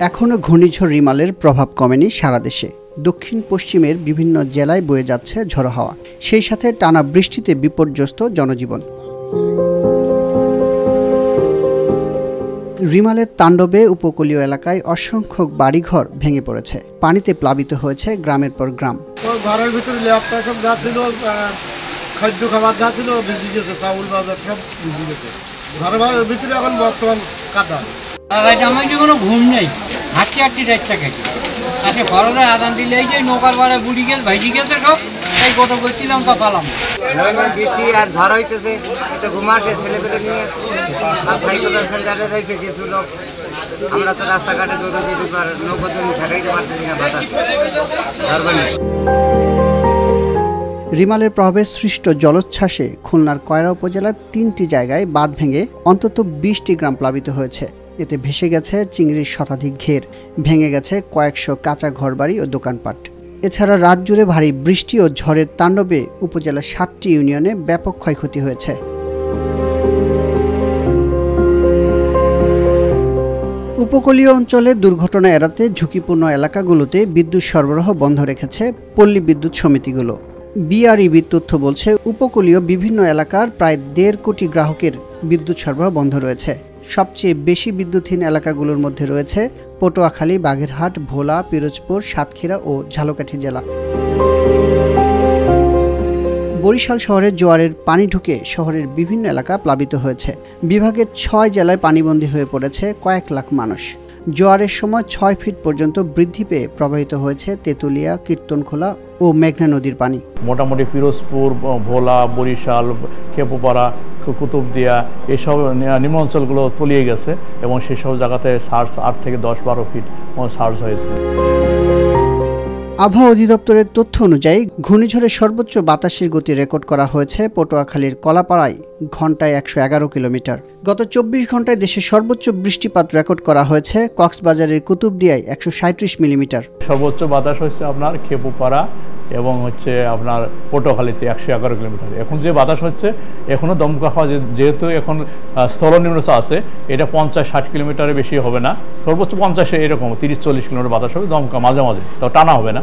এখনও ঘূর্ণিঝড় রিমালের প্রভাব কমেনি সারা দেশে। দক্ষিণ পশ্চিমের বিভিন্ন জেলায় বয়ে যাচ্ছে ঝড়ো হাওয়া, সেই সাথে টানা বৃষ্টিতে বিপর্যস্ত জনজীবন। রিমালের তাণ্ডবে উপকূলীয় এলাকায় অসংখ্য বাড়িঘর ভেঙে পড়েছে, পানিতে প্লাবিত হয়েছে গ্রামের পর গ্রাম। ঘরের ভিতরে ল্যাপটপ সব যা ছিল, খাদ্য খাবার যা ছিল ভিজে গেছে, চাউল বাজার সব ভিজে গেছে। ঘরের ভিতরে এখন বর্তমান কাদা। আমার যে কোনো ঘুম নেই, হাঁটতে হাঁটতে রাতটা কেটে আসে ফরজের আদান দিলে এই যে নৌকার বাড়া বুড়ি গেছে, ভাইজি গেছে সব এই গত করছিলাম তা পালাম। বৃষ্টি আর ঝড় হইতেছে, ঘুম আসে ছেলেপেলে নিয়ে আর সাইকেলের সেন্টারে যাইছে কিছু লোক। আমরা তো রাস্তাঘাটে দৌড়ে যেতে পার, নৌকা তো ঠেকাইতে পারতেছি না বাতাস ঝড়বানি। রিমালের প্রভাবে সৃষ্ট জলোচ্ছ্বাসে খুলনার কয়রা উপজেলার ৩টি জায়গায় বাঁধ ভেঙে অন্তত ২০টি গ্রাম প্লাবিত হয়েছে। এতে ভেসে গেছে চিংড়ির শতাধিক ঘের, ভেঙে গেছে কয়েকশো কাঁচা ঘরবাড়ি ও দোকানপাট। এছাড়া রাত জুড়ে ভারী বৃষ্টি ও ঝড়ের তাণ্ডবে উপজেলার ৭টি ইউনিয়নে ব্যাপক ক্ষয়ক্ষতি হয়েছে। উপকূলীয় অঞ্চলে দুর্ঘটনা এড়াতে ঝুঁকিপূর্ণ এলাকাগুলোতে বিদ্যুৎ সরবরাহ বন্ধ রেখেছে পল্লী বিদ্যুৎ সমিতিগুলো। বিআরইবির তথ্য বলছে, উপকূলীয় বিভিন্ন এলাকার প্রায় ১.৫ কোটি গ্রাহকের বিদ্যুৎ সরবরাহ বন্ধ রয়েছে। সবচেয়ে বেশি বিদ্যুৎহীন এলাকাগুলোর মধ্যে রয়েছে পটুয়াখালী, বাগেরহাট, ভোলা, পিরোজপুর, সাতক্ষীরা ও ঝালকাঠি জেলা। বরিশাল শহরে জোয়ারের পানি ঢুকে শহরের বিভিন্ন এলাকা প্লাবিত হয়েছে। বিভাগের ৬ জেলায় পানিবন্দী হয়ে পড়েছে কয়েক লাখ মানুষ। জোয়ারের সময় ৬ ফিট পর্যন্ত বৃদ্ধি পেয়ে প্রবাহিত হয়েছে তেঁতুলিয়া, কীর্তনখোলা ও মেঘনা নদীর পানি। মোটামুটি পিরোজপুর, ভোলা, বরিশাল, খেপুপাড়া, কুতুবদিয়া এসব নিম্ন অঞ্চলগুলো তলিয়ে গেছে এবং সেসব জায়গাতে সার্চ ৮ থেকে ১০-১২ ফিট সার্চ হয়েছে। আবহাওয়া অধিদপ্তরের তথ্য অনুযায়ী ঘূর্ণিঝড়ের সর্বোচ্চ বাতাসের গতি রেকর্ড করা হয়েছে পটুয়াখালীর কলাপাড়ায় ঘন্টায় ১১১ কিলোমিটার। গত ২৪ ঘন্টায় দেশের সর্বোচ্চ বৃষ্টিপাত রেকর্ড করা হয়েছে কক্সবাজারের কুতুবদিয়ায় ১৩৭ মিলিমিটার। সর্বোচ্চ বাতাস হচ্ছে আপনার খেপুপাড়া এবং আপনার পটুয়াখালীতে ১১১ কিলোমিটার। এখন যে বাতাস হচ্ছে, এখনও দমকা হাওয়া যেহেতু এখন স্থলনিম্নচাপ আছে, এটা ৫০-৬০ কিলোমিটারের বেশি হবে না, সর্বোচ্চ ৫০ এরকম ৩০-৪০ কিলোমিটার বাতাস হবে, দমকা মাঝে মাঝে, তো টানা হবে না।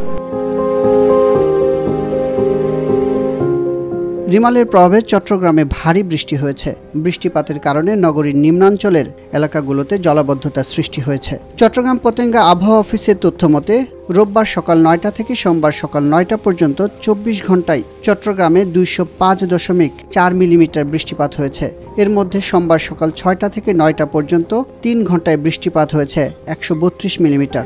রিমালের প্রভাবে চট্টগ্রামে ভারী বৃষ্টি হয়েছে। বৃষ্টিপাতের কারণে নগরীর নিম্নাঞ্চলের এলাকাগুলোতে জলাবদ্ধতার সৃষ্টি হয়েছে। চট্টগ্রাম পতেঙ্গা আবহাওয়া অফিসের তথ্য মতে, রোববার সকাল ৯টা থেকে সোমবার সকাল ৯টা পর্যন্ত ২৪ ঘন্টায় চট্টগ্রামে ২০৫.৪ মিলিমিটার বৃষ্টিপাত হয়েছে। এর মধ্যে সোমবার সকাল ৬টা থেকে ৯টা পর্যন্ত ৩ ঘন্টায় বৃষ্টিপাত হয়েছে ১৩২ মিলিমিটার।